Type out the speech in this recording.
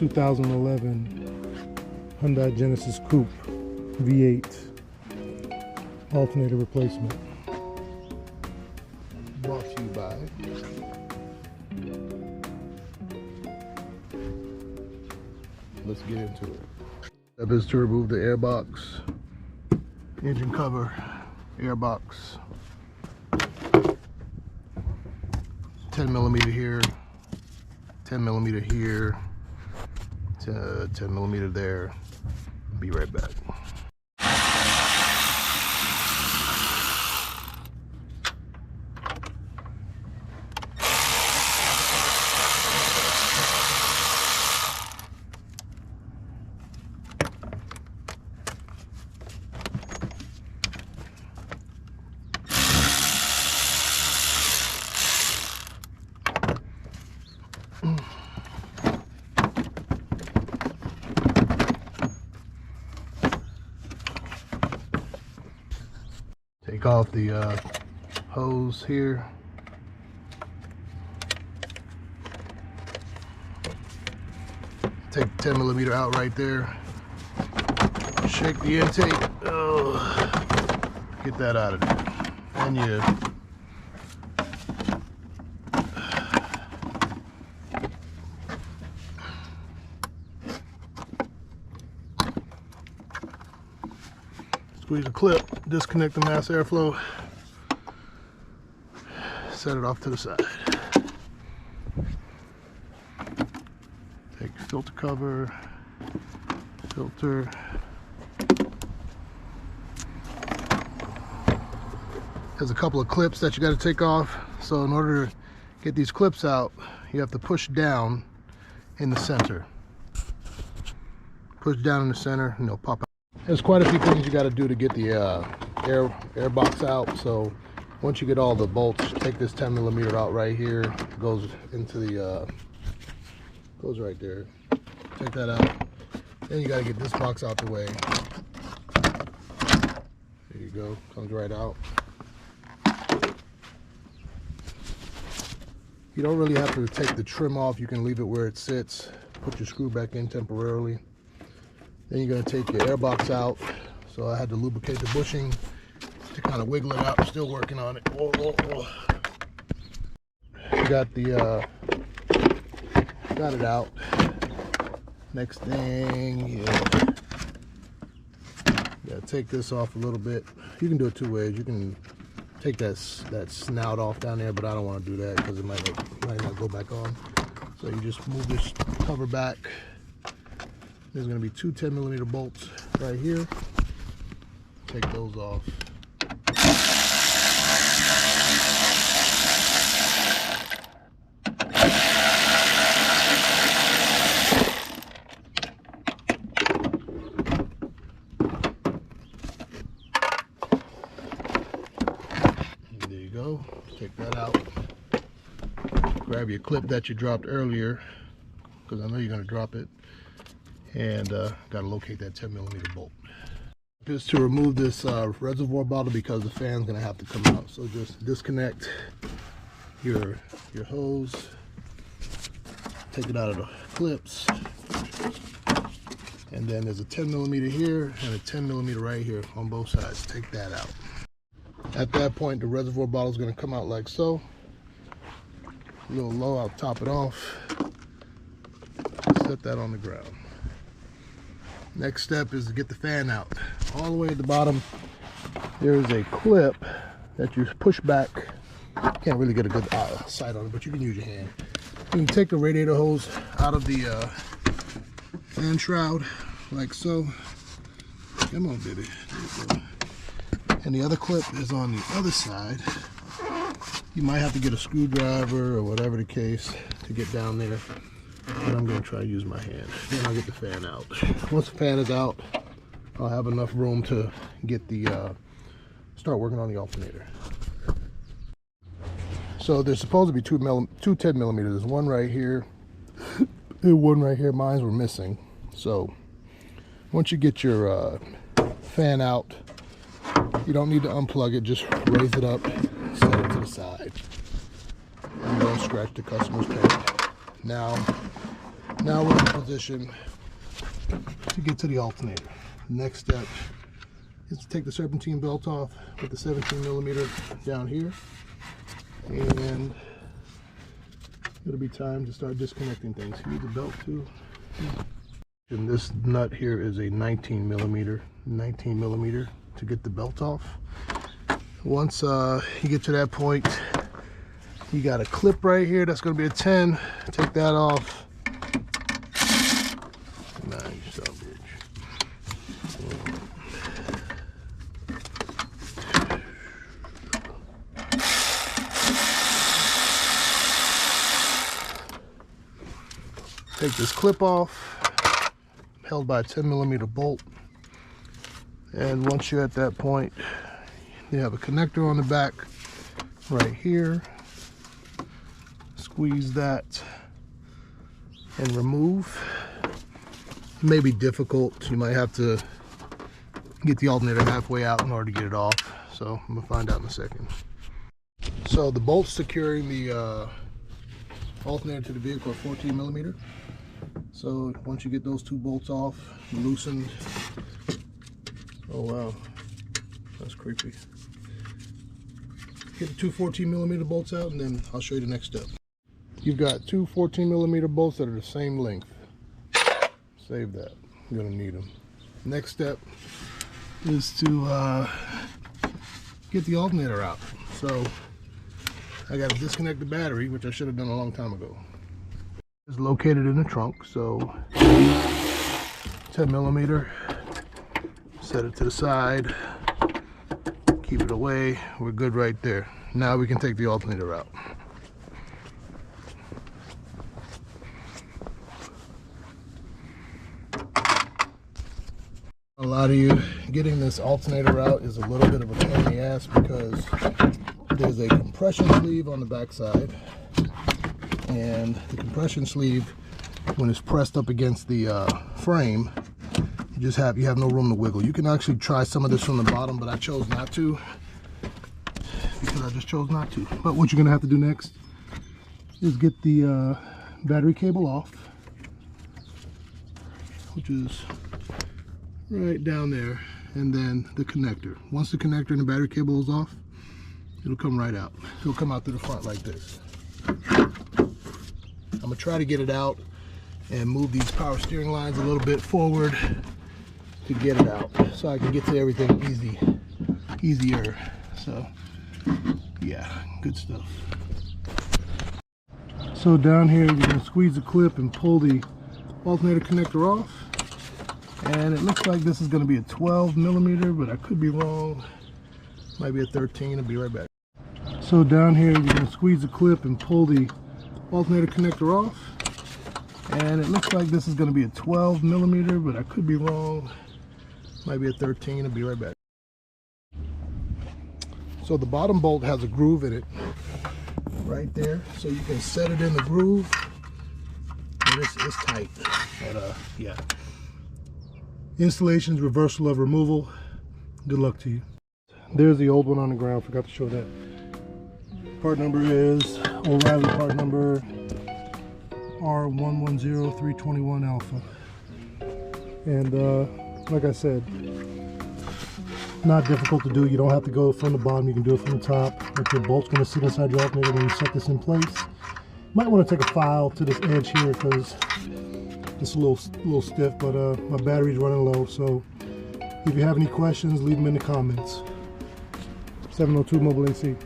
2011 Hyundai Genesis Coupe V8 alternator replacement. Brought to you by let's get into it. Step is to remove the airbox, engine cover, airbox, 10mm here, 10mm here, 10mm there. Be right back. Take off the hose here. Take 10mm out right there. Shake the intake. Oh, get that out of there. And you squeeze the clip, disconnect the mass airflow, set it off to the side. Take filter cover, filter. There's a couple of clips that you got to take off. So in order to get these clips out, you have to push down in the center. Push down in the center and they'll pop out. There's quite a few things you got to do to get the air box out. So once you get all the bolts, take this 10mm out right here. It goes into the goes right there. Take that out. Then you got to get this box out the way. There you go. Comes right out. You don't really have to take the trim off. You can leave it where it sits. Put your screw back in temporarily. Then you're going to take your airbox out. So I had to lubricate the bushing to kind of wiggle it out. I'm still working on it. Whoa, whoa, whoa. Got the got it out. Next thing, gotta take this off a little bit. You can do it two ways. You can take that snout off down there, but I don't want to do that because it might not go back on. So you just move this cover back. There's going to be two 10mm bolts right here. Take those off. There you go. Take that out. Grab your clip that you dropped earlier, because I know you're going to drop it. And got to locate that 10mm bolt. Just to remove this reservoir bottle because the fan's going to have to come out. So just disconnect your hose, take it out of the clips, and then there's a 10mm here and a 10mm right here on both sides. Take that out. At that point, the reservoir bottle is going to come out like so. A little low, I'll top it off. Set that on the ground. Next step is to get the fan out. All the way at the bottom, there is a clip that you push back. Can't really get a good sight on it, but you can use your hand. You can take the radiator hose out of the fan shroud, like so. Come on, baby. There you go. And the other clip is on the other side. You might have to get a screwdriver or whatever the case to get down there. But I'm going to try to use my hand. Then I'll get the fan out. Once the fan is out, I'll have enough room to get the start working on the alternator. So there's supposed to be two 10mm. There's one right here and one right here. Mine were missing. So once you get your fan out, you don't need to unplug it. Just raise it up, set it to the side, and don't scratch the customer's paint. Now, Now we're in position to get to the alternator. Next step is to take the serpentine belt off with the 17mm down here, and it'll be time to start disconnecting things. Here's the belt too. And this nut here is a 19mm to get the belt off. Once you get to that point, you got a clip right here that's going to be a 10. Take that off. Take this clip off, held by a 10mm bolt, and once you're at that point, you have a connector on the back right here. Squeeze that and remove. It may be difficult. You might have to get the alternator halfway out in order to get it off, so I'm gonna find out in a second. So the bolts securing the alternator to the vehicle are 14mm. So once you get those two bolts off, loosened. Oh wow, that's creepy. Get the two 14mm bolts out, and then I'll show you the next step. You've got two 14mm bolts that are the same length. Save that, you're gonna need them. Next step is to get the alternator out. So I got to disconnect the battery, which I should have done a long time ago. It's located in the trunk, so 10mm, set it to the side, keep it away, we're good right there. Now we can take the alternator out. A lot of you, getting this alternator out is a little bit of a pain in the ass because there's a compression sleeve on the back side, and the compression sleeve, when it's pressed up against the frame, you have no room to wiggle. You can actually try some of this from the bottom, but I chose not to because I just chose not to. But what you're gonna have to do next is get the battery cable off, which is right down there, and then the connector. Once the connector and the battery cable is off, it'll come right out. It'll come out through the front like this. I'm gonna try to get it out and move these power steering lines a little bit forward to get it out, so I can get to everything easier. So yeah, good stuff. So down here, you're gonna squeeze the clip and pull the alternator connector off. And it looks like this is gonna be a 12mm, but I could be wrong. Might be a 13, I'll be right back. So down here, you're gonna squeeze the clip and pull the alternator connector off. And it looks like this is gonna be a 12mm, but I could be wrong. Might be a 13, I'll be right back. So the bottom bolt has a groove in it, right there. So you can set it in the groove, and it's tight. But yeah. Installations, reversal of removal. Good luck to you. There's the old one on the ground, forgot to show that. Part number is Orion part number R110321 Alpha. And like I said, not difficult to do. You don't have to go from the bottom, you can do it from the top. If your bolt's going to sit inside your alternator when you set this in place. You might want to take a file to this edge here because it's a little stiff, but my battery's running low, so if you have any questions, leave them in the comments. 702 Mobile AC.